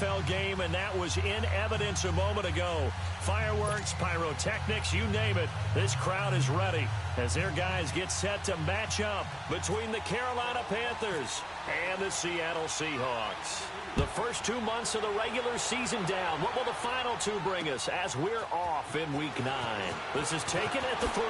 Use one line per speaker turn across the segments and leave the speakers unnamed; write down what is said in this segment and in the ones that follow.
NFL game, and that was in evidence a moment ago. Fireworks, pyrotechnics, you name it. This crowd is ready as their guys get set to match up between the Carolina Panthers and the Seattle Seahawks. The first 2 months of the regular season down. What will the final two bring us as we're off in Week 9? This is taken at the 3.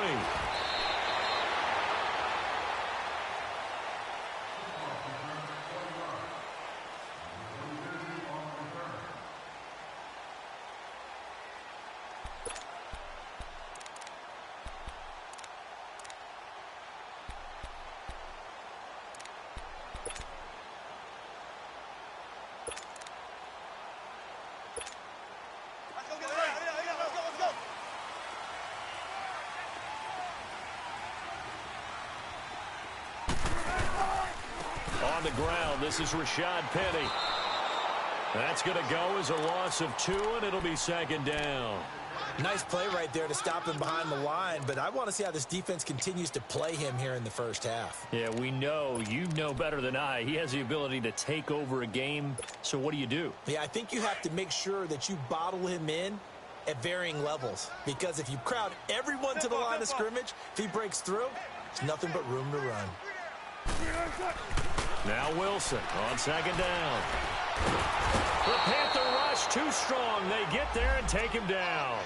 On the ground, this is Rashad Penny. That's going to go as a loss of 2, and it'll be second down.
Nice play right there to stop him behind the line, but I want to see how this defense continues to play him here in the first half.
Yeah, we know. You know better than I. He has the ability to take over a game, so what do you do?
Yeah, I think you have to make sure that you bottle him in at varying levels, because if you crowd everyone to the line of scrimmage, if he breaks through, it's nothing but room to run.
Now Wilson on second down. The Panther rush too strong. They get there and take him down.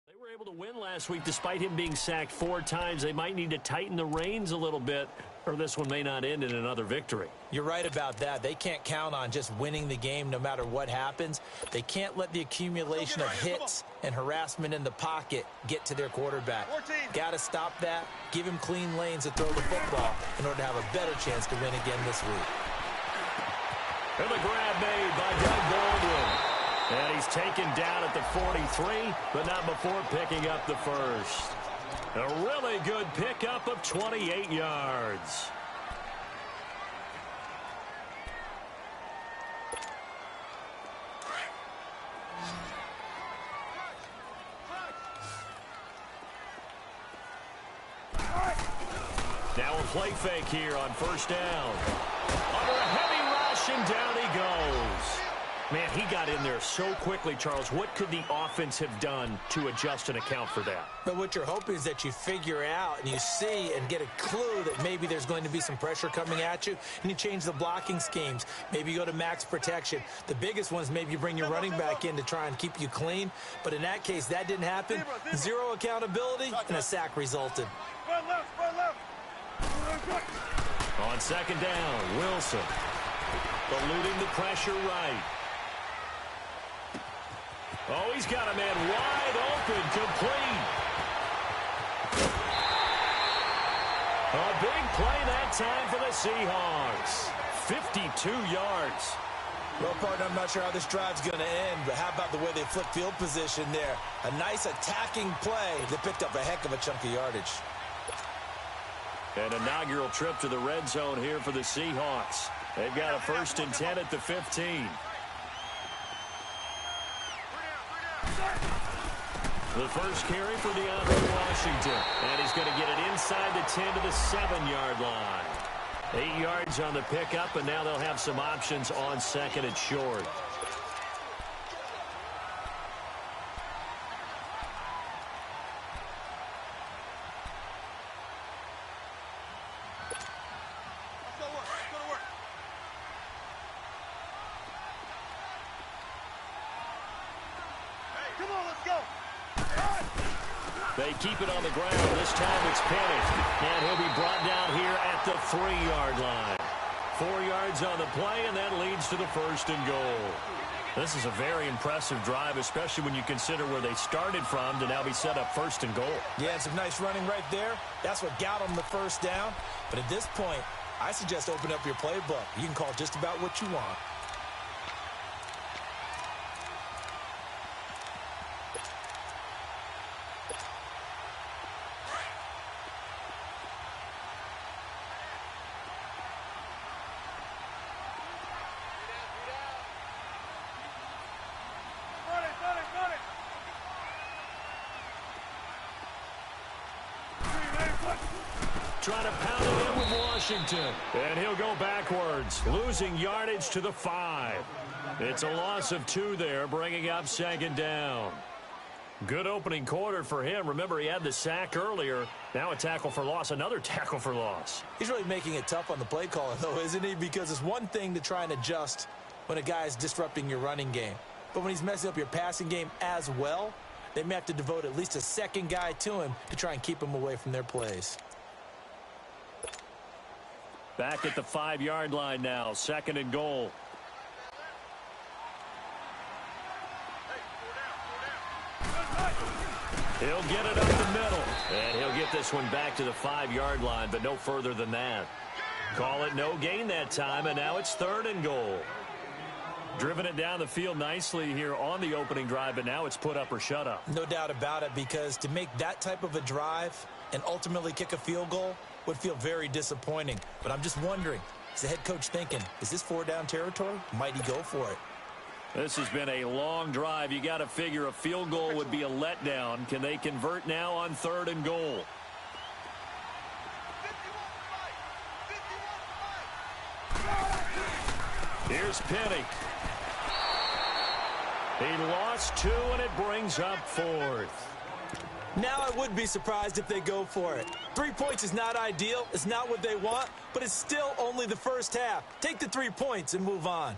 They were able to win last week despite him being sacked 4 times. They might need to tighten the reins a little bit, or this one may not end in another victory.
You're right about that. They can't count on just winning the game no matter what happens. They can't let the accumulation of hits and harassment in the pocket get to their quarterback. Got to stop that, give him clean lanes to throw the football in order to have a better chance to win again this week.
And the grab made by Doug Baldwin. And he's taken down at the 43, but not before picking up the first. A really good pickup of 28 yards. Now a play fake here on first down. Under a heavy rush, and down he goes. Man, he got in there so quickly, Charles. What could the offense have done to adjust and account for that?
But what you're hoping is that you figure out and you see and get a clue that maybe there's going to be some pressure coming at you, and you change the blocking schemes. Maybe you go to max protection. The biggest one is maybe you bring your running back in to try and keep you clean. But in that case, that didn't happen. Zero accountability, and a sack resulted.
On second down, Wilson eluding the pressure right. Oh, he's got a man wide open, complete. A big play that time for the Seahawks. 52 yards.
Well, partner, I'm not sure how this drive's going to end, but how about the way they flipped field position there? A nice attacking play that picked up a heck of a chunk of yardage.
An inaugural trip to the red zone here for the Seahawks. They've got a 1st and 10 at the 15. The first carry for DeAndre Washington. And he's going to get it inside the 10 to the 7-yard line. 8 yards on the pickup, and now they'll have some options on second and short. They keep it on the ground. This time it's Penny. And he'll be brought down here at the 3-yard line. 4 yards on the play, and that leads to the 1st and goal. This is a very impressive drive, especially when you consider where they started from to now be set up 1st and goal.
Yeah, some nice running right there. That's what got them the first down. But at this point, I suggest open up your playbook. You can call just about what you want.
Trying to pound it in with Washington. And he'll go backwards, losing yardage to the 5. It's a loss of 2 there, bringing up 2nd down. Good opening quarter for him. Remember, he had the sack earlier. Now a tackle for loss, another tackle for loss.
He's really making it tough on the play caller, though, isn't he? Because it's one thing to try and adjust when a guy is disrupting your running game. But when he's messing up your passing game as well, they may have to devote at least a second guy to him to try and keep him away from their plays.
Back at the 5-yard line now, 2nd and goal. He'll get it up the middle, and he'll get this one back to the 5-yard line, but no further than that. Call it no gain that time, and now it's 3rd and goal. Driven it down the field nicely here on the opening drive, but now it's put up or shut up.
No doubt about it, because to make that type of a drive and ultimately kick a field goal would feel very disappointing. But I'm just wondering, is the head coach thinking, is this 4-down territory? Might he go for it?
This has been a long drive. You got to figure a field goal would be a letdown. Can they convert now on 3rd and goal? Here's Penny. He lost 2, and it brings up 4th.
Now I would be surprised if they go for it. 3 points is not ideal. It's not what they want, but it's still only the first half. Take the 3 points and move on.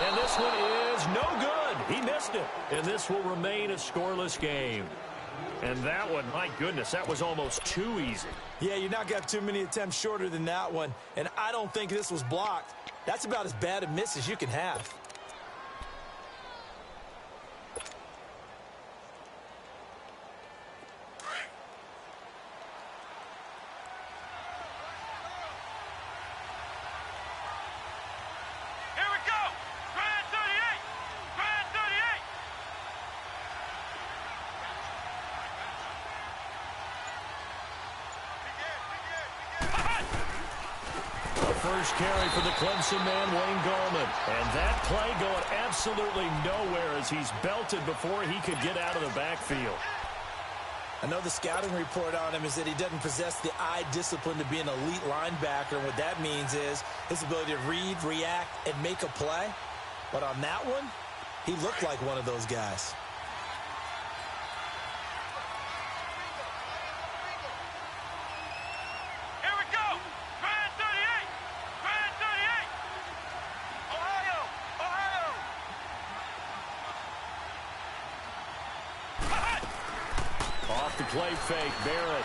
And this one is no good. He missed it. And this will remain a scoreless game. And that one, my goodness, that was almost too easy.
Yeah, you're not going to have too many attempts shorter than that one. And I don't think this was blocked. That's about as bad a miss as you can have.
First carry for the Clemson man, Wayne Gallman. And that play going absolutely nowhere as he's belted before he could get out of the backfield.
I know the scouting report on him is that he doesn't possess the eye discipline to be an elite linebacker. And what that means is his ability to read, react, and make a play. But on that one, he looked like one of those guys.
Play fake, Barrett.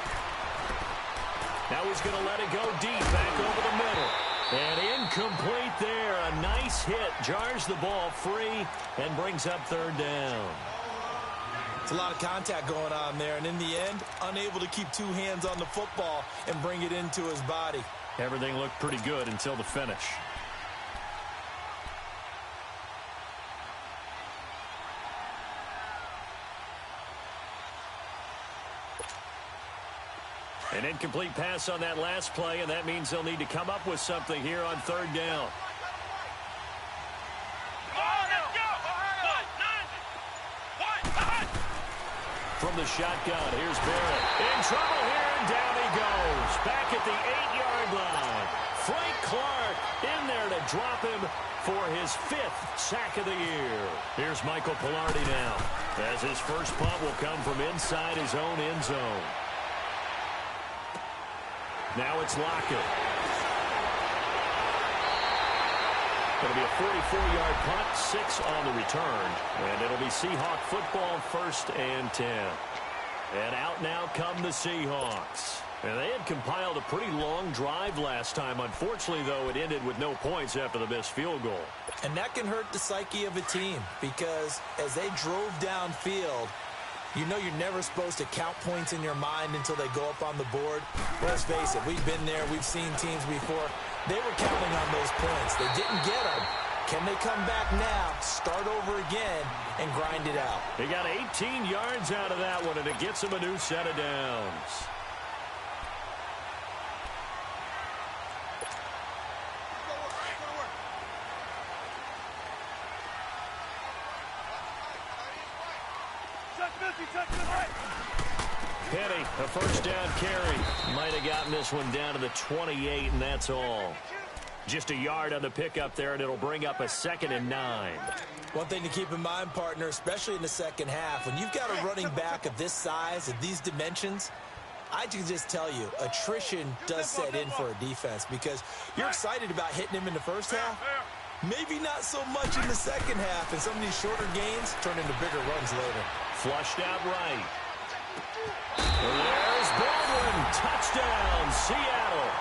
Now he's going to let it go deep, back over the middle. And incomplete there. A nice hit, jars the ball free, and brings up 3rd down.
It's a lot of contact going on there, and in the end, unable to keep 2 hands on the football and bring it into his body.
Everything looked pretty good until the finish. An incomplete pass on that last play, and that means they'll need to come up with something here on 3rd down. From the shotgun, here's Barrett. In trouble here, and down he goes. Back at the 8-yard line. Frank Clark in there to drop him for his 5th sack of the year. Here's Michael Pilardi now, as his first punt will come from inside his own end zone. Now it's Lockett. Going to be a 44-yard punt, 6 on the return. And it'll be Seahawk football, 1st and 10. And out now come the Seahawks. And they had compiled a pretty long drive last time. Unfortunately, though, it ended with no points after the missed field goal.
And that can hurt the psyche of a team, because as they drove downfield, you know you're never supposed to count points in your mind until they go up on the board. Well, let's face it, we've been there, we've seen teams before. They were counting on those points. They didn't get them. Can they come back now, start over again, and grind it out?
He got 18 yards out of that one, and it gets him a new set of downs. Penny, a first down carry. Might have gotten this one down to the 28, and that's all. Just a yard on the pickup there, and it'll bring up a 2nd and 9.
One thing to keep in mind, partner, especially in the second half, when you've got a running back of this size, of these dimensions, I can just tell you, attrition does set in for a defense because you're excited about hitting him in the first half. Maybe not so much in the second half, and some of these shorter gains turn into bigger runs later.
Flushed out right. There's Baldwin. Touchdown, Seattle.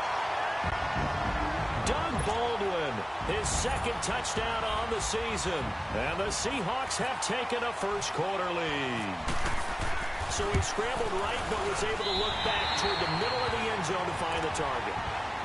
Doug Baldwin, his 2nd touchdown on the season. And the Seahawks have taken a first-quarter lead. So he scrambled right, but was able to look back toward the middle of the end zone to find the target.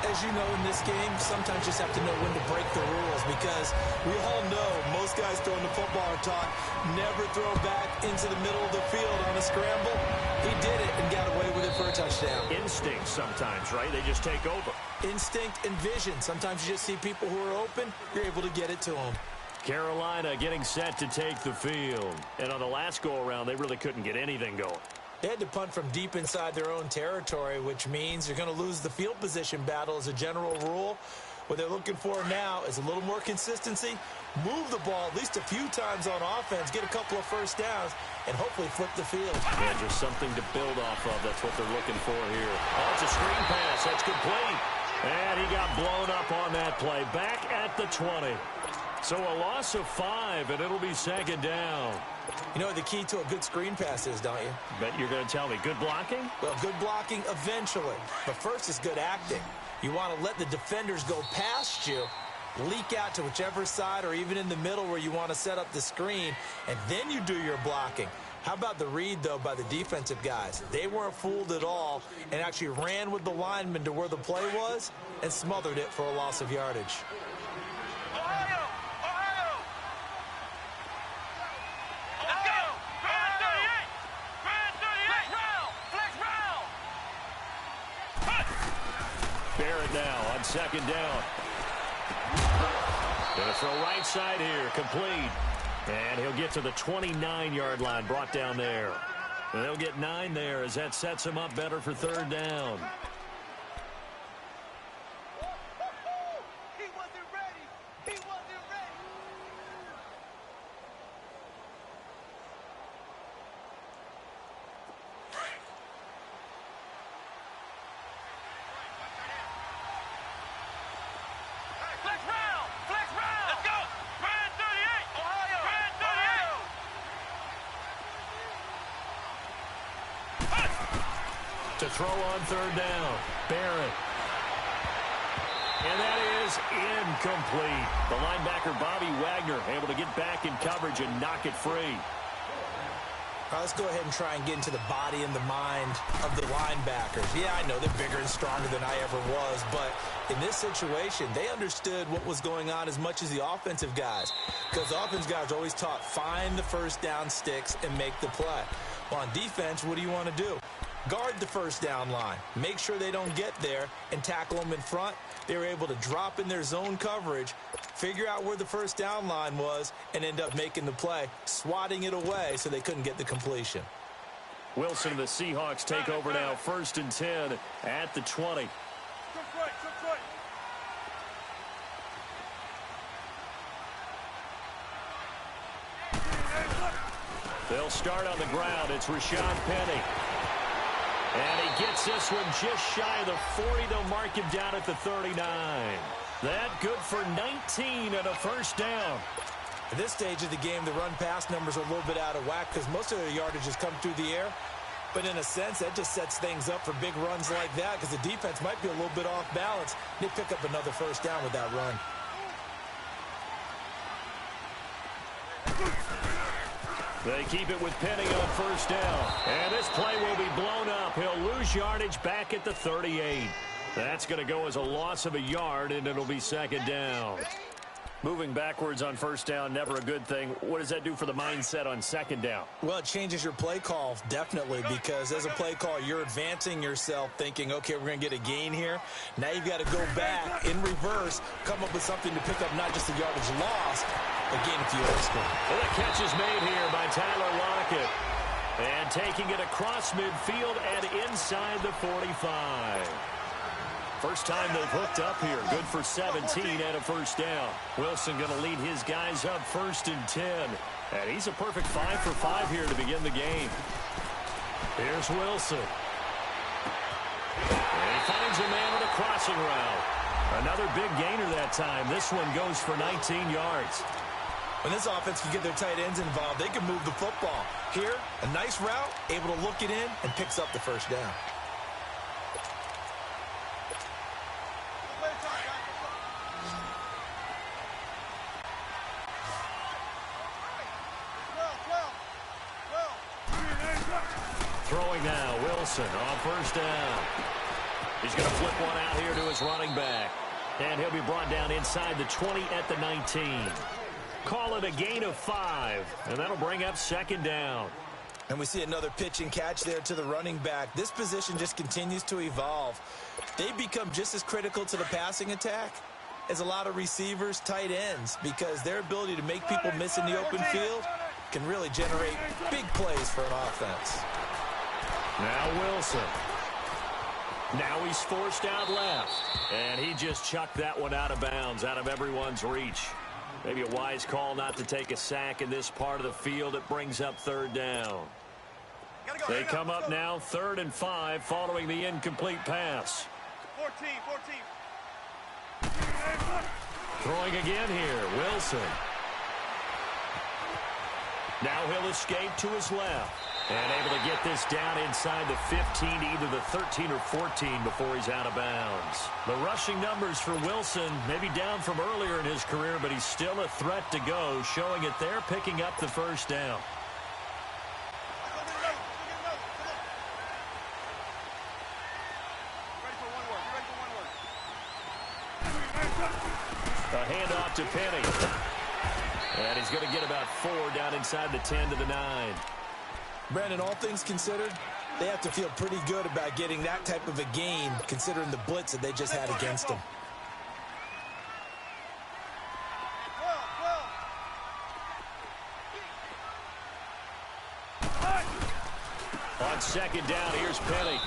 As you know, in this game, sometimes you just have to know when to break the rules because we all know most guys throwing the football are taught never throw back into the middle of the field on a scramble. He did it and got away with it for a touchdown.
Instinct sometimes, right? They just take over.
Instinct and vision. Sometimes you just see people who are open, you're able to get it to them.
Carolina getting set to take the field. And on the last go-around, they really couldn't get anything going.
They had to punt from deep inside their own territory, which means you're going to lose the field position battle as a general rule. What they're looking for now is a little more consistency, move the ball at least a few times on offense, get a couple of first downs, and hopefully flip the field.
Yeah, just something to build off of. That's what they're looking for here. Oh, it's a screen pass. That's complete. And he got blown up on that play. Back at the 20. So a loss of 5, and it'll be 2nd down.
You know what the key to a good screen pass is, don't you?
Bet you're going to tell me. Good blocking?
Well, good blocking eventually. But first is good acting. You want to let the defenders go past you, leak out to whichever side or even in the middle where you want to set up the screen, and then you do your blocking. How about the read, though, by the defensive guys? They weren't fooled at all and actually ran with the lineman to where the play was and smothered it for a loss of yardage.
Barrett now on 2nd down. Gonna throw right side here, complete. And he'll get to the 29-yard line, brought down there. And they'll get 9 there as that sets him up better for 3rd down.
He wasn't ready. He wasn't ready. Flex round. Let's go. Brand 38. Ohio. Brand 38.
To throw on 3rd down, Barrett. And that is incomplete. The linebacker, Bobby Wagner, able to get back in coverage and knock it free.
All right, let's go ahead and try and get into the body and the mind of the linebackers. Yeah, I know they're bigger and stronger than I ever was, but in this situation, they understood what was going on as much as the offensive guys, because the offensive guys are always taught, find the first down sticks and make the play. Well, on defense, what do you want to do? Guard the first down line. Make sure they don't get there and tackle them in front. They were able to drop in their zone coverage, figure out where the first down line was, and end up making the play, swatting it away so they couldn't get the completion.
Wilson and the Seahawks take over now, 1st and 10 at the 20. They'll start on the ground. It's Rashad Penny. And he gets this one just shy of the 40. They'll mark him down at the 39. That good for 19 and a first down.
At this stage of the game, the run-pass numbers are a little bit out of whack because most of their yardage has come through the air. But in a sense, that just sets things up for big runs like that because the defense might be a little bit off balance. They pick up another first down with that run.
They keep it with Penny on first down. And this play will be blown up. He'll lose yardage back at the 38. That's going to go as a loss of a yard, and it'll be 2nd down. Moving backwards on first down, never a good thing. What does that do for the mindset on 2nd down?
Well, it changes your play call, definitely, because as a play call, you're advancing yourself thinking, okay, we're going to get a gain here. Now you've got to go back in reverse, come up with something to pick up not just the yardage lost, but gain a few extra.
Well, the catch is made here by Tyler Lockett. And taking it across midfield and inside the 45. First time they've hooked up here. Good for 17 and a first down. Wilson going to lead his guys up 1st and 10. And he's a perfect 5 for 5 here to begin the game. Here's Wilson. And he finds a man on a crossing route. Another big gainer that time. This one goes for 19 yards.
When this offense can get their tight ends involved, they can move the football. Here, a nice route, able to look it in, and picks up the first down.
Throwing now, Wilson on first down. He's going to flip one out here to his running back. And he'll be brought down inside the 20 at the 19. Call it a gain of 5, and that'll bring up 2nd down.
And we see another pitch and catch there to the running back. This position just continues to evolve. They become just as critical to the passing attack as a lot of receivers, tight ends, because their ability to make people miss in the open field can really generate big plays for an offense.
Now Wilson. Now he's forced out left. And he just chucked that one out of bounds, out of everyone's reach. Maybe a wise call not to take a sack in this part of the field. It brings up 3rd down. They come up now 3rd and 5 following the incomplete pass.
14.
Throwing again here, Wilson. Now he'll escape to his left. And able to get this down inside the 15, either the 13 or 14 before he's out of bounds. The rushing numbers for Wilson may be down from earlier in his career, but he's still a threat to go, showing it there, picking up the first down. A handoff to Penny. And he's going to get about 4 down inside the 10 to the 9.
Brandon, all things considered, they have to feel pretty good about getting that type of a gain, considering the blitz that they just had against them.
On 2nd down, here's Penny.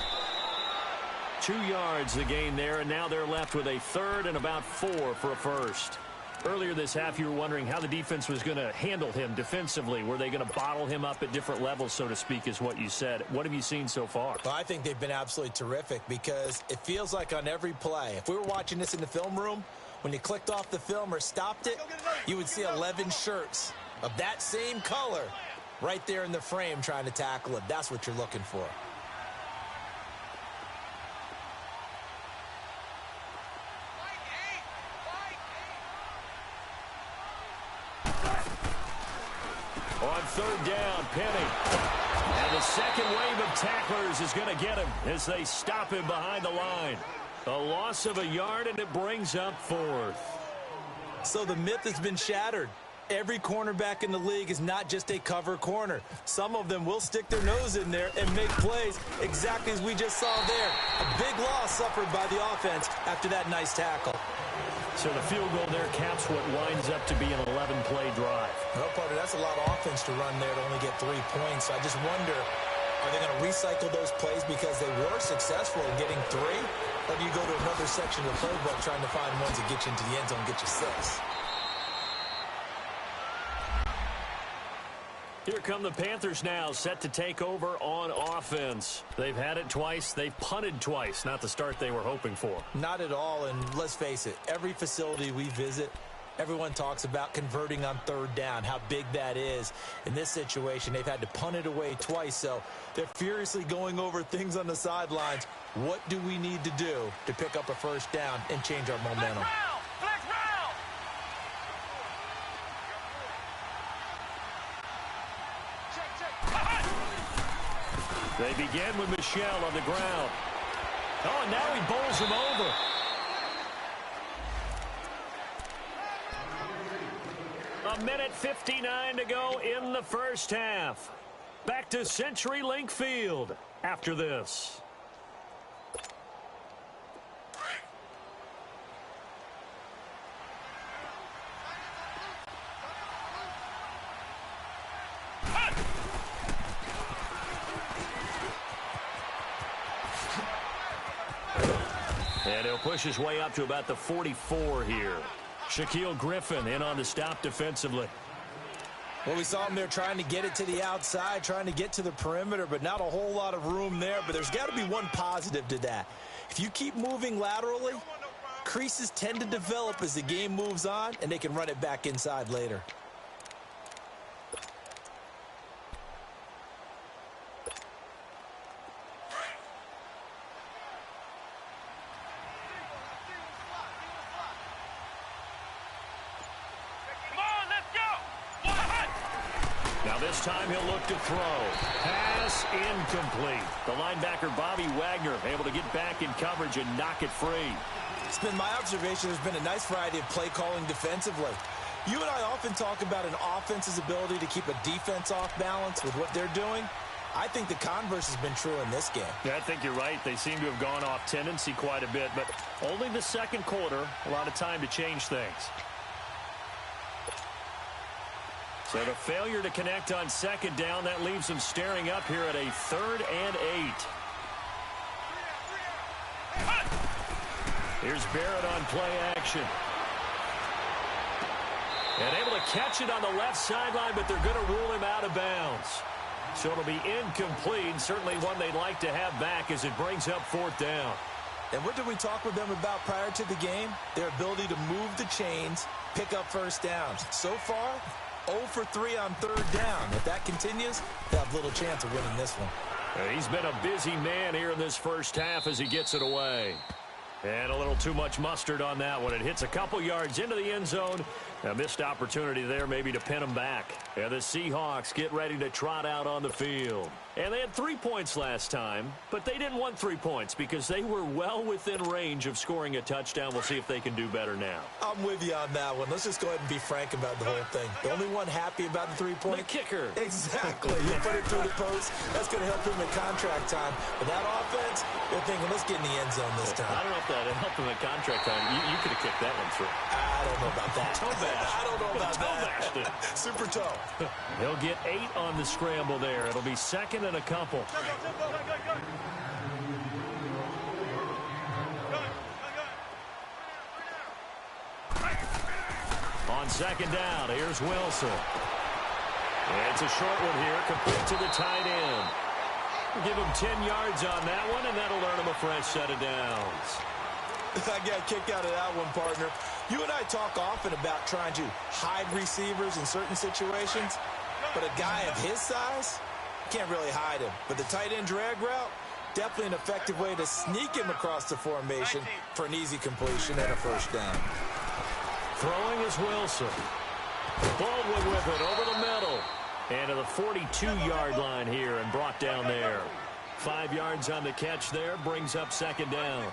2 yards the gain there, and now they're left with a 3rd and about 4 for a first. Earlier this half, you were wondering how the defense was going to handle him defensively. Were they going to bottle him up at different levels, so to speak, is what you said. What have you seen so far?
Well, I think they've been absolutely terrific because it feels like on every play, if we were watching this in the film room, when you clicked off the film or stopped it, you would see 11 shirts of that same color right there in the frame trying to tackle it. That's what you're looking for.
On 3rd down, Penny. And the second wave of tacklers is going to get him as they stop him behind the line. A loss of a yard, and it brings up 4th.
So the myth has been shattered. Every cornerback in the league is not just a cover corner. Some of them will stick their nose in there and make plays exactly as we just saw there. A big loss suffered by the offense after that nice tackle.
So the field goal there caps what winds up to be an 11-play drive.
Well, partner, that's a lot of offense to run there to only get 3 points. I just wonder, are they going to recycle those plays because they were successful in getting 3? Or do you go to another section of the playbook trying to find ones that get you into the end zone and get you 6?
Here come the Panthers now, set to take over on offense. They've had it twice. They've punted twice. Not the start they were hoping for.
Not at all, and let's face it, every facility we visit, everyone talks about converting on 3rd down, how big that is. In this situation, they've had to punt it away twice, so they're furiously going over things on the sidelines. What do we need to do to pick up a first down and change our momentum?
They begin with Michelle on the ground. Oh, and now he bowls him over. 1:59 to go in the first half. Back to CenturyLink Field after this. And he'll push his way up to about the 44 here. Shaquille Griffin in on the stop defensively.
Well, we saw him there trying to get it to the outside, trying to get to the perimeter, but not a whole lot of room there. But there's got to be one positive to that. If you keep moving laterally, creases tend to develop as the game moves on, and they can run it back inside later.
Now this time he'll look to throw. Pass incomplete. The linebacker Bobby Wagner able to get back in coverage and knock it free.
It's been my observation there's been a nice variety of play calling defensively. You and I often talk about an offense's ability to keep a defense off balance with what they're doing. I think the converse has been true in this game.
Yeah, I think you're right. They seem to have gone off tendency quite a bit, but only the second quarter, a lot of time to change things. So the failure to connect on second down, that leaves them staring up here at a 3rd and 8. Here's Barrett on play action. And able to catch it on the left sideline, but they're going to rule him out of bounds. So it'll be incomplete, certainly one they'd like to have back as it brings up 4th down.
And what did we talk with them about prior to the game? Their ability to move the chains, pick up first downs. So far, 0 for 3 on 3rd down. If that continues, they'll have little chance of winning this one.
He's been a busy man here in this first half as he gets it away. And a little too much mustard on that one. It hits a couple yards into the end zone. A missed opportunity there maybe to pin him back. And the Seahawks get ready to trot out on the field. And they had 3 points last time, but they didn't want 3 points because they were well within range of scoring a touchdown. We'll see if they can do better now.
I'm with you on that one. Let's just go ahead and be frank about the whole thing. The only one happy about the 3-point?
The kicker.
Exactly. You put it through the post. That's going to help him in contract time. But that offense, they're thinking, let's get in the end zone this time.
I don't know if that helped him in contract time. You could have kicked that one through.
I don't know about that.
Toe bash.
I don't know about that. Super toe.
He'll get 8 on the scramble there. It'll be 2nd and a couple. On 2nd down, here's Wilson. It's a short one here, complete to the tight end. Give him 10 yards on that one, and that'll earn him a fresh set of downs.
I got a kick out of that one, partner. You and I talk often about trying to hide receivers in certain situations, but a guy of his size can't really hide him. But the tight end drag route, definitely an effective way to sneak him across the formation for an easy completion and a first down.
Throwing is Wilson. Baldwin with it over the middle. And to the 42-yard line here and brought down there. 5 yards on the catch there, brings up 2nd down.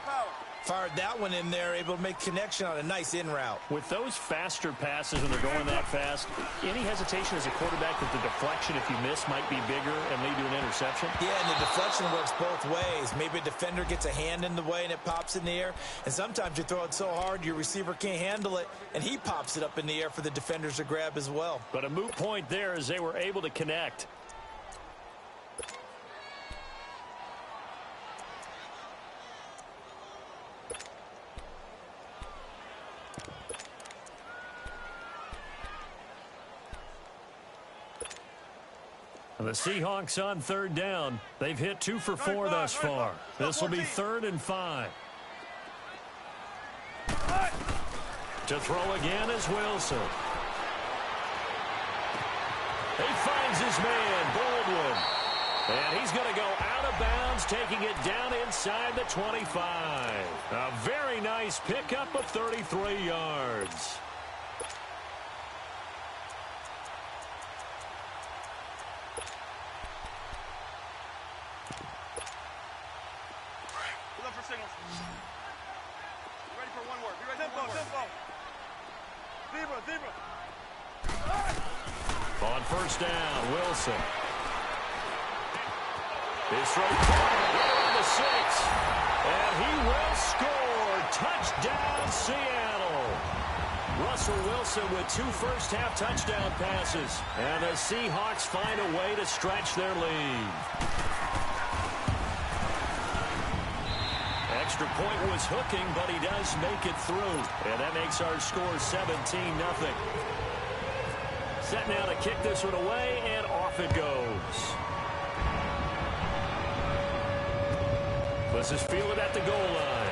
Fired that one in there, able to make connection on a nice in route.
With those faster passes when they're going that fast, any hesitation as a quarterback that the deflection, if you miss, might be bigger and lead to an interception?
Yeah, and the deflection works both ways. Maybe a defender gets a hand in the way and it pops in the air. And sometimes you throw it so hard your receiver can't handle it, and he pops it up in the air for the defenders to grab as well.
But a moot point there as they were able to connect. The Seahawks on 3rd down. They've hit 2 for 4 thus far. This will be 3rd and 5. To throw again is Wilson. He finds his man, Baldwin. And he's going to go out of bounds, taking it down inside the 25. A very nice pickup of 33 yards. On 1st down, Wilson. His throw right on the 6. And he will score. Touchdown, Seattle. Russell Wilson with 2 first-half touchdown passes. And the Seahawks find a way to stretch their lead. extra point was hooking, but he does make it through. And that makes our score 17-0. Set now to kick this one away, and off it goes. This is fielded at the goal line.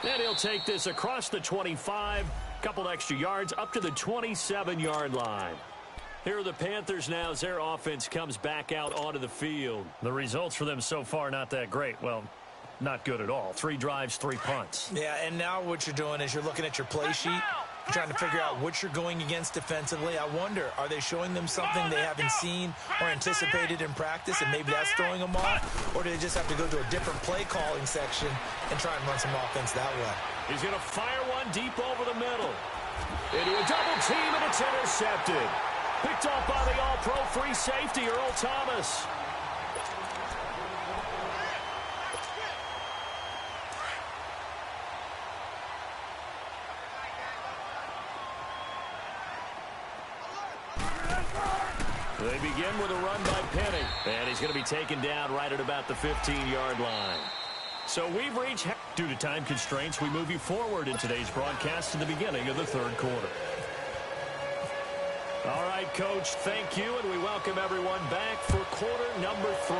And he'll take this across the 25, couple extra yards up to the 27-yard line. Here are the Panthers now as their offense comes back out onto the field. The results for them so far not that great. Well, not good at all. 3 drives, 3 punts.
Yeah, and now what you're doing is you're looking at your play sheet, trying to figure out what you're going against defensively. I wonder, are they showing them something they haven't seen or anticipated in practice, and maybe that's throwing them off? Or do they just have to go to a different play calling section and try and run some offense that way?
He's going to fire one deep over the middle. Into a double team, and it's intercepted. Picked off by the all-pro free safety, Earl Thomas. They begin with a run by Penny. And he's going to be taken down right at about the 15-yard line. So we've reached... Due to time constraints, we move you forward in today's broadcast to the beginning of the third quarter. All right, Coach, thank you, and we welcome everyone back for quarter number 3.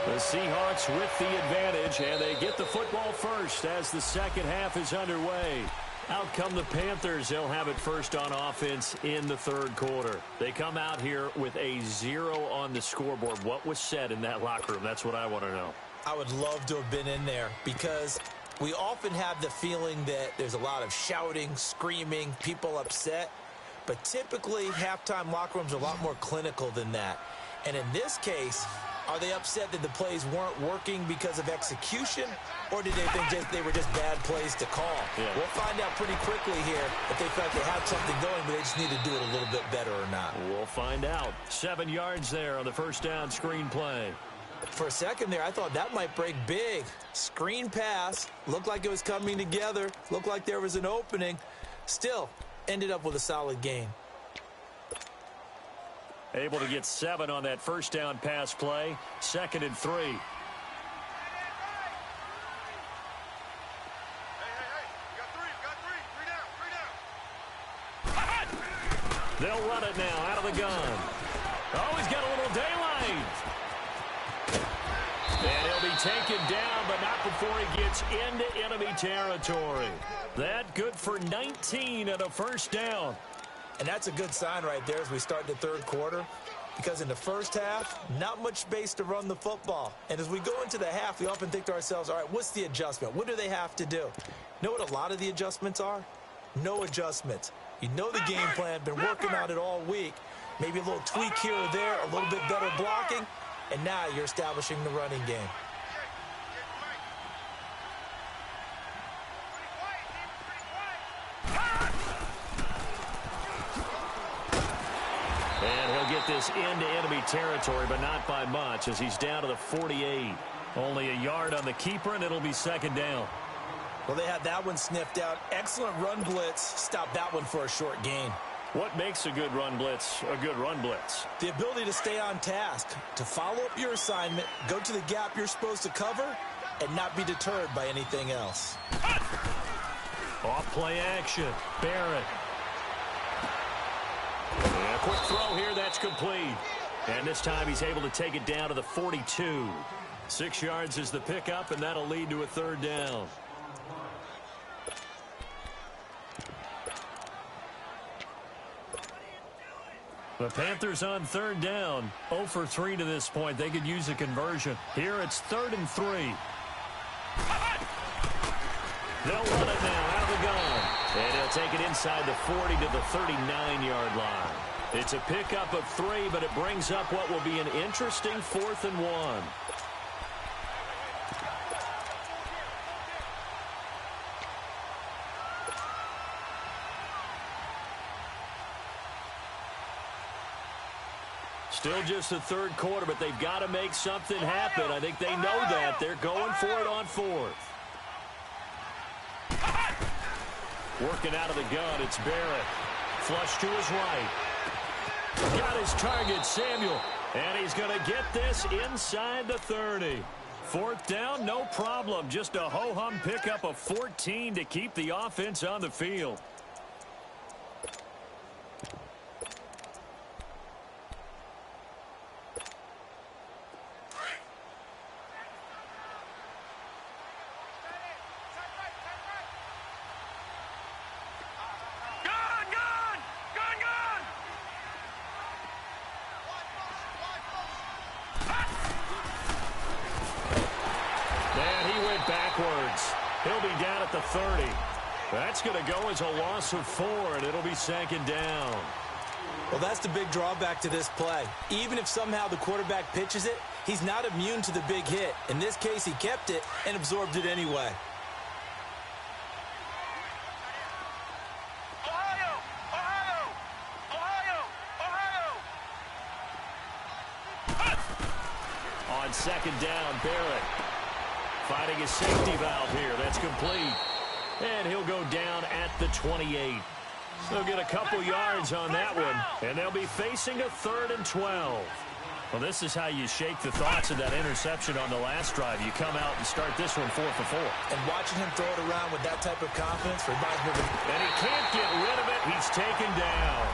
The Seahawks with the advantage, and they get the football first as the second half is underway. Out come the Panthers. They'll have it first on offense in the third quarter. They come out here with a 0 on the scoreboard. What was said in that locker room? That's what I want to know.
I would love to have been in there because we often have the feeling that there's a lot of shouting, screaming, people upset. But typically, halftime locker rooms are a lot more clinical than that. And in this case, are they upset that the plays weren't working because of execution? Or did they think they were just bad plays to call? Yeah. We'll find out pretty quickly here if they felt they had something going, but they just need to do it a little bit better or not.
We'll find out. 7 yards there on the first down screen play.
For a second there, I thought that might break big. Screen pass. Looked like it was coming together. Looked like there was an opening. Still, ended up with a solid gain.
Able to get 7 on that first down pass play. 2nd and 3.
Hey, got 3 down.
They'll run it now out of the gun. Oh, he's got a little daylight. And he'll be taken down, but not before he gets into enemy territory. That good for 19 and a first down.
And that's a good sign right there as we start the third quarter, because in the first half, not much space to run the football. And as we go into the half, we often think to ourselves, all right, what's the adjustment? What do they have to do? You know what a lot of the adjustments are? No adjustments. You know the game plan, been working on it all week. Maybe a little tweak here or there, a little bit better blocking, and now you're establishing the running game.
And he'll get this into enemy territory, but not by much as he's down to the 48. Only a yard on the keeper, and it'll be 2nd down.
Well, they had that one sniffed out. Excellent run blitz. Stopped that one for a short gain.
What makes a good run blitz a good run blitz?
The ability to stay on task, to follow up your assignment, go to the gap you're supposed to cover, and not be deterred by anything else.
Off play action. Barrett. And a quick throw here. That's complete. And this time he's able to take it down to the 42. 6 yards is the pickup, and that'll lead to a 3rd down. The Panthers on 3rd down. 0 for 3 to this point. They could use a conversion. Here it's 3rd and 3. They'll run it now out of the gun. And he'll take it inside the 40 to the 39-yard line. It's a pickup of 3, but it brings up what will be an interesting 4th and 1. Still just the third quarter, but they've got to make something happen. I think they know that. They're going for it on 4th. Working out of the gun, it's Barrett. Flush to his right. Got his target, Samuel. And he's going to get this inside the 30. Fourth down, no problem. Just a ho-hum pickup of 14 to keep the offense on the field.
He'll be down at the 30. That's going to go as a loss of 4, and it'll be second down.
Well, that's the big drawback to this play. Even if somehow the quarterback pitches it, he's not immune to the big hit. In this case, he kept it and absorbed it anyway.
On second down, Barrett finding his safety valve here. That's complete. And he'll go down at the 28. He'll get a couple yards on that one, and they'll be facing a 3rd and 12. Well, this is how you shake the thoughts of that interception on the last drive. You come out and start this one 4 for 4.
And watching him throw it around with that type of confidence reminds me of it.
And he can't get rid of it. He's taken down.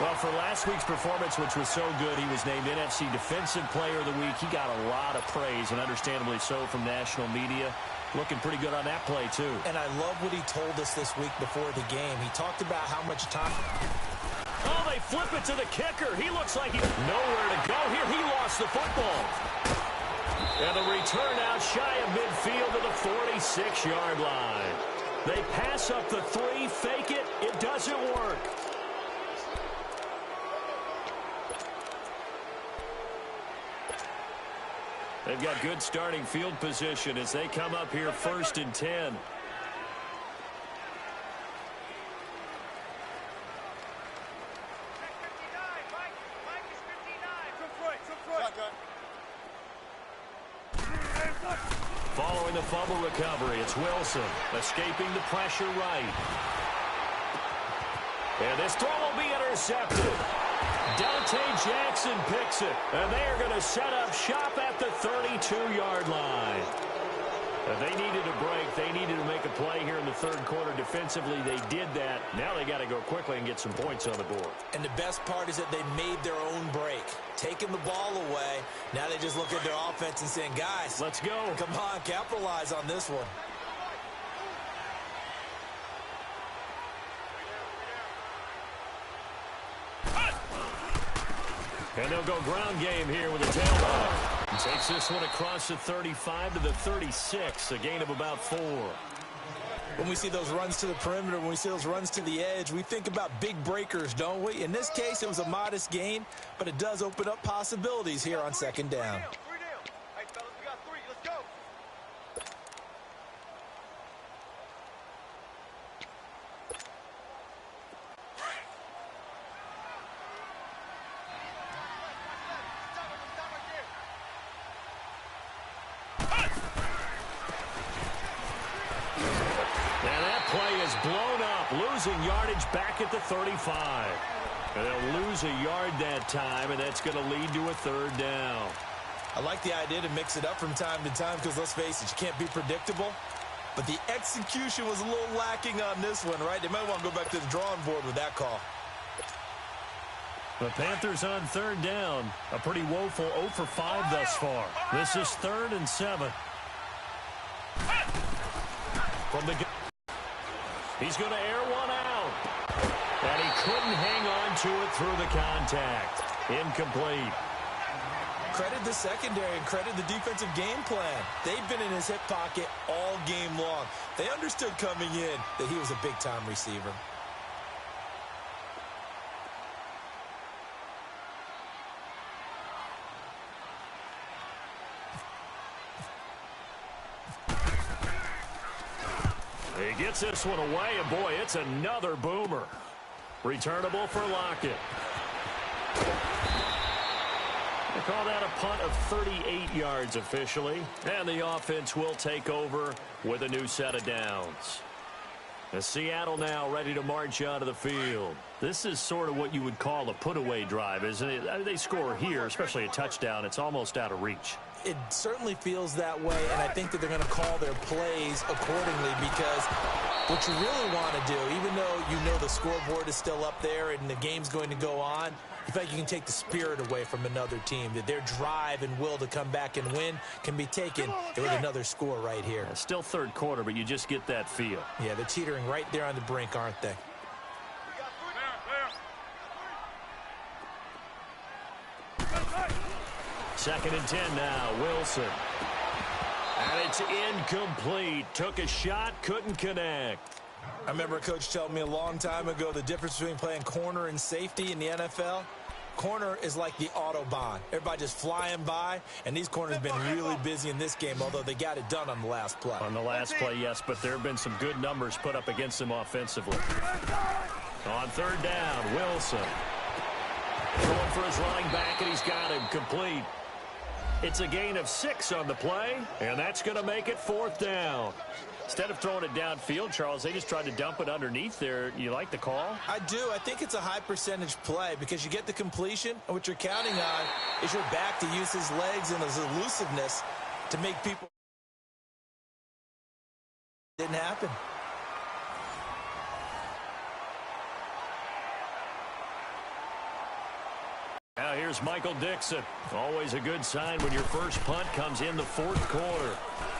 Well, for last week's performance, which was so good, he was named NFC Defensive Player of the Week. He got a lot of praise, and understandably so, from national media. Looking pretty good on that play, too.
And I love what he told us this week before the game. He talked about how much time...
Oh, they flip it to the kicker. He looks like he's nowhere to go here. He lost the football. And the return out shy of midfield to the 46-yard line. They pass up the 3, fake it. It doesn't work. They've got good starting field position as they come up here 1st and 10. Following the fumble recovery, it's Wilson escaping the pressure right. And this throw will be intercepted. Dante Jackson picks it, and they are going to set up shop at the 32-yard line. They needed a break. They needed to make a play here in the 3rd quarter. Defensively, they did that. Now they got to go quickly and get some points on the board.
And the best part is that they made their own break, taking the ball away. Now they just look at their offense and saying, guys,
let's go.
Come on, capitalize on this one.
And they'll go ground game here with a tailback. Takes this one across the 35 to the 36, a gain of about 4.
When we see those runs to the perimeter, when we see those runs to the edge, we think about big breakers, don't we? In this case, it was a modest gain, but it does open up possibilities here on 2nd down.
Losing yardage back at the 35. And they'll lose a yard that time, and that's going to lead to a 3rd down.
I like the idea to mix it up from time to time because, let's face it, you can't be predictable. But the execution was a little lacking on this one, right? They might want to go back to the drawing board with that call.
The Panthers on 3rd down. A pretty woeful 0 for 5 thus far. This is 3rd and 7. From the... He's going to air one out. And he couldn't hang on to it through the contact. Incomplete.
Credit the secondary and credit the defensive game plan. They've been in his hip pocket all game long. They understood coming in that he was a big-time receiver.
He gets this one away, and boy, it's another boomer. Returnable for Lockett. They call that a punt of 38 yards officially, and the offense will take over with a new set of downs. Seattle now ready to march onto the field. This is sort of what you would call a put-away drive, isn't it? They score here, especially a touchdown. It's almost out of reach.
It certainly feels that way, and I think that they're going to call their plays accordingly, because what you really want to do, even though you know the scoreboard is still up there and the game's going to go on, you feel like you can take the spirit away from another team, that their drive and will to come back and win can be taken with another score right here.
Yeah, still third quarter, but you just get that feel.
Yeah, they're teetering right there on the brink, aren't they?
Second and 10 now, Wilson. And it's incomplete. Took a shot, couldn't connect.
I remember a coach telling me a long time ago the difference between playing corner and safety in the NFL. Corner is like the Autobahn. Everybody just flying by, and these corners have been really busy in this game, although they got it done on the last play.
On the last play, yes, but there have been some good numbers put up against them offensively. On third down, Wilson. Throwing for his running back, and he's got him complete. It's a gain of 6 on the play, and that's going to make it fourth down. Instead of throwing it downfield, Charles, they just tried to dump it underneath there. You like the call?
I do. I think it's a high percentage play because you get the completion, and what you're counting on is your back to use his legs and his elusiveness to make people. Didn't happen.
Now here's Michael Dixon. Always a good sign when your first punt comes in the fourth quarter.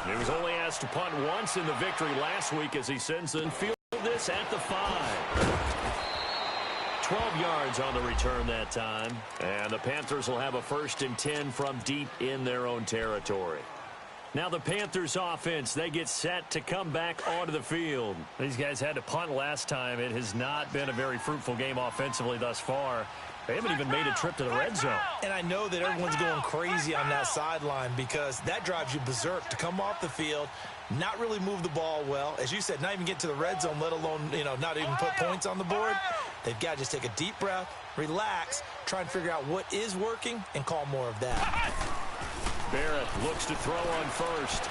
He was only asked to punt once in the victory last week as he sends in field this at the 5. 12 yards on the return that time. And the Panthers will have a 1st and 10 from deep in their own territory. Now the Panthers offense, they get set to come back onto the field. These guys had to punt last time. It has not been a very fruitful game offensively thus far. They haven't even made a trip to the red zone.
And I know that everyone's going crazy on that sideline because that drives you berserk to come off the field, not really move the ball well. As you said, not even get to the red zone, let alone, not even put points on the board. They've got to just take a deep breath, relax, try and figure out what is working, and call more of that.
Barrett looks to throw on first.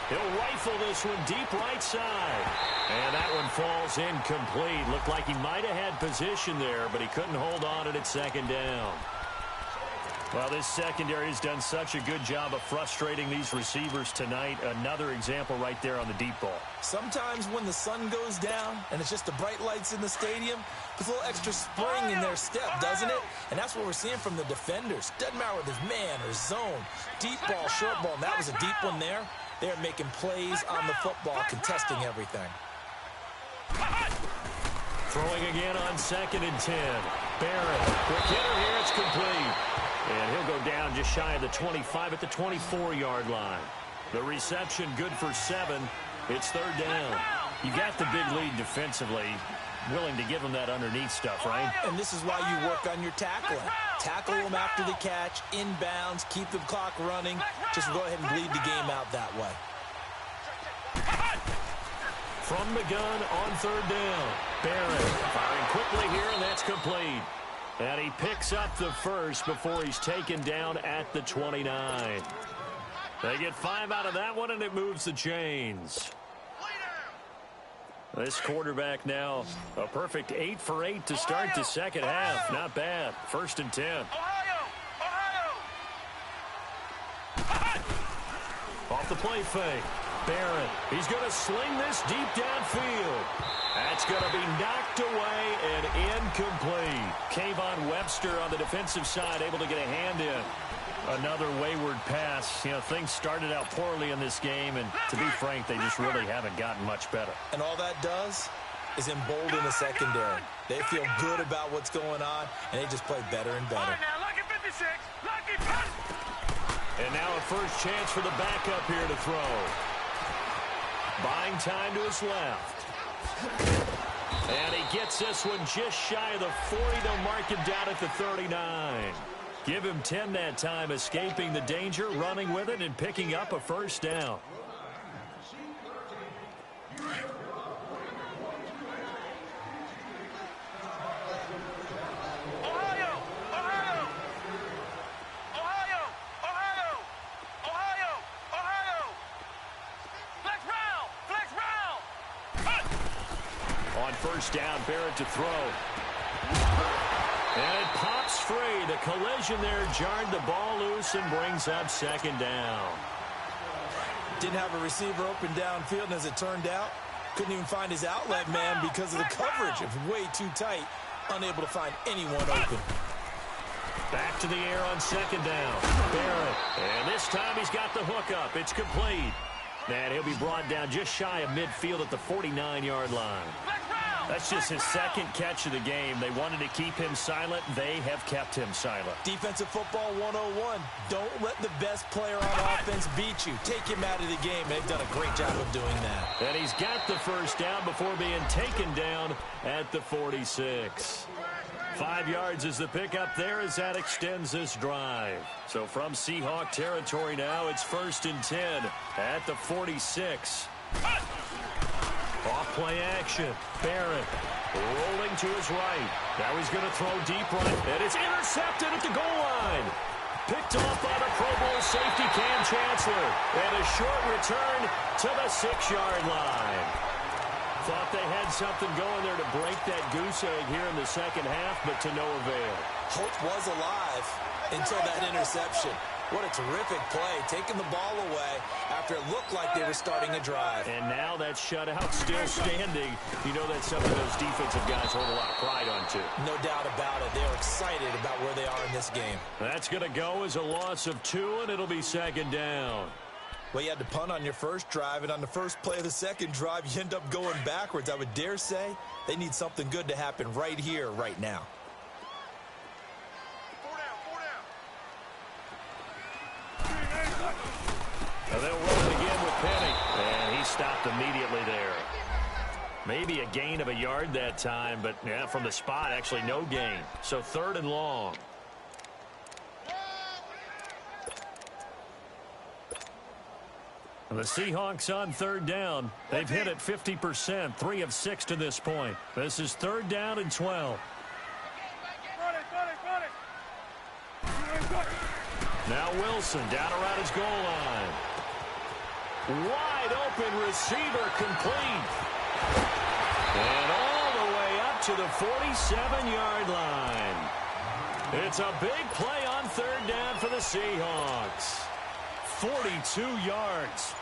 He'll rifle this one deep right side. And that one falls incomplete. Looked like he might have had position there, but he couldn't hold on at second down. Well, this secondary has done such a good job of frustrating these receivers tonight. Another example right there on the deep ball.
Sometimes when the sun goes down and it's just the bright lights in the stadium, there's a little extra spring in their step, doesn't it? And that's what we're seeing from the defenders. Doesn't matter whether it's man or zone, deep ball, short ball, and that was a deep one there. They're making plays on the football, contesting everything.
Throwing again on 2nd and 10. Barrett, quick hitter here, it's complete. And he'll go down just shy of the 25 at the 24-yard line. The reception good for 7. It's third down. You got the big lead defensively. Willing to give them that underneath stuff, right?
And this is why you work on your tackling. Tackle them after the catch, inbounds, keep the clock running. Just go ahead and bleed the game out that way.
From the gun on third down. Barrett firing quickly here, and that's complete. And he picks up the first before he's taken down at the 29. They get 5 out of that one, and it moves the chains. This quarterback now a perfect 8 for 8 to start the second half. Not bad. 1st and 10. Off the play fake. Barrett, he's going to sling this deep downfield. That's going to be knocked away and incomplete. Kayvon Webster on the defensive side able to get a hand in. Another wayward pass. Things started out poorly in this game, and to be frank, they just really haven't gotten much better.
And all that does is embolden the secondary. They feel good about what's going on, and they just play better and better.
And now a first chance for the backup here to throw. Buying time to his left. And he gets this one just shy of the 40. They'll mark him down at the 39. Give him 10 that time, escaping the danger, running with it, and picking up a first down. On first down, Barrett to throw. And it pops free. The collision there jarred the ball loose and brings up second down.
Didn't have a receiver open downfield, and as it turned out, couldn't even find his outlet man because of the coverage. It was way too tight, unable to find anyone open.
Back to the air on second down. Barrett. And this time he's got the hook up. It's complete. And he'll be brought down just shy of midfield at the 49-yard line. That's just his second catch of the game. They wanted to keep him silent. They have kept him silent.
Defensive football 101. Don't let the best player on offense beat you. Take him out of the game. They've done a great job of doing that.
And he's got the first down before being taken down at the 46. 5 yards is the pickup there as that extends this drive. So from Seahawk territory now, it's 1st and 10 at the 46. Off play action. Barrett rolling to his right. Now he's going to throw deep right. And it's intercepted at the goal line. Picked off by the Pro Bowl safety Cam Chancellor. And a short return to the 6-yard line. Thought they had something going there to break that goose egg here in the second half, but to no avail.
Hope was alive until that interception. What a terrific play, taking the ball away after it looked like they were starting a drive.
And now that shutout still standing. You know that's something those defensive guys hold a lot of pride on, too.
No doubt about it. They're excited about where they are in this game.
That's going to go as a loss of 2, and it'll be second down.
Well, you had to punt on your first drive, and on the first play of the second drive, you end up going backwards. I would dare say they need something good to happen right here, right now.
And they'll run it again with Penny. And he stopped immediately there. Maybe a gain of a yard that time, but yeah, from the spot, actually no gain. So 3rd and long. And the Seahawks on 3rd down. They've hit it 50%, 3 of 6 to this point. This is 3rd down and 12. Now Wilson down around his goal line. Wide open receiver complete. And all the way up to the 47-yard line. It's a big play on 3rd down for the Seahawks. 42 yards.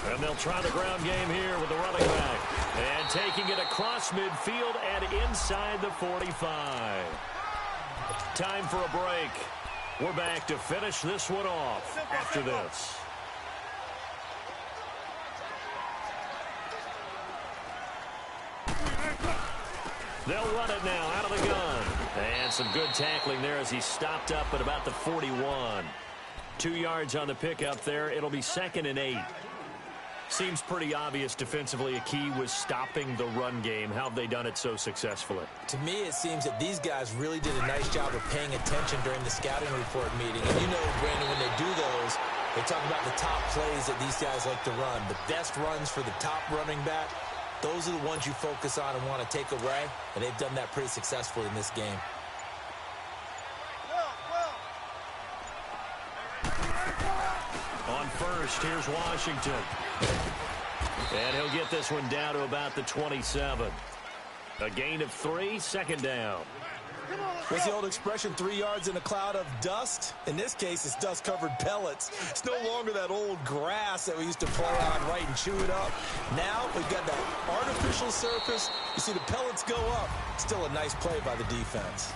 And they'll try the ground game here with the running back. And taking it across midfield and inside the 45. Time for a break. We're back to finish this one off after this. They'll run it now out of the gun. And some good tackling there as he stopped up at about the 41. 2 yards on the pickup there. It'll be 2nd and 8. Seems pretty obvious defensively a key was stopping the run game. How have they done it so successfully?
To me, it seems that these guys really did a nice job of paying attention during the scouting report meeting. And you know, Brandon, when they do those, they talk about the top plays that these guys like to run. The best runs for the top running back, those are the ones you focus on and want to take away. And they've done that pretty successfully in this game.
On first, here's Washington. And he'll get this one down to about the 27. A gain of 3, 2nd down.
What's the old expression, 3 yards in a cloud of dust? In this case, it's dust-covered pellets. It's no longer that old grass that we used to play on, right, and chew it up. Now we've got that artificial surface. You see the pellets go up. Still a nice play by the defense.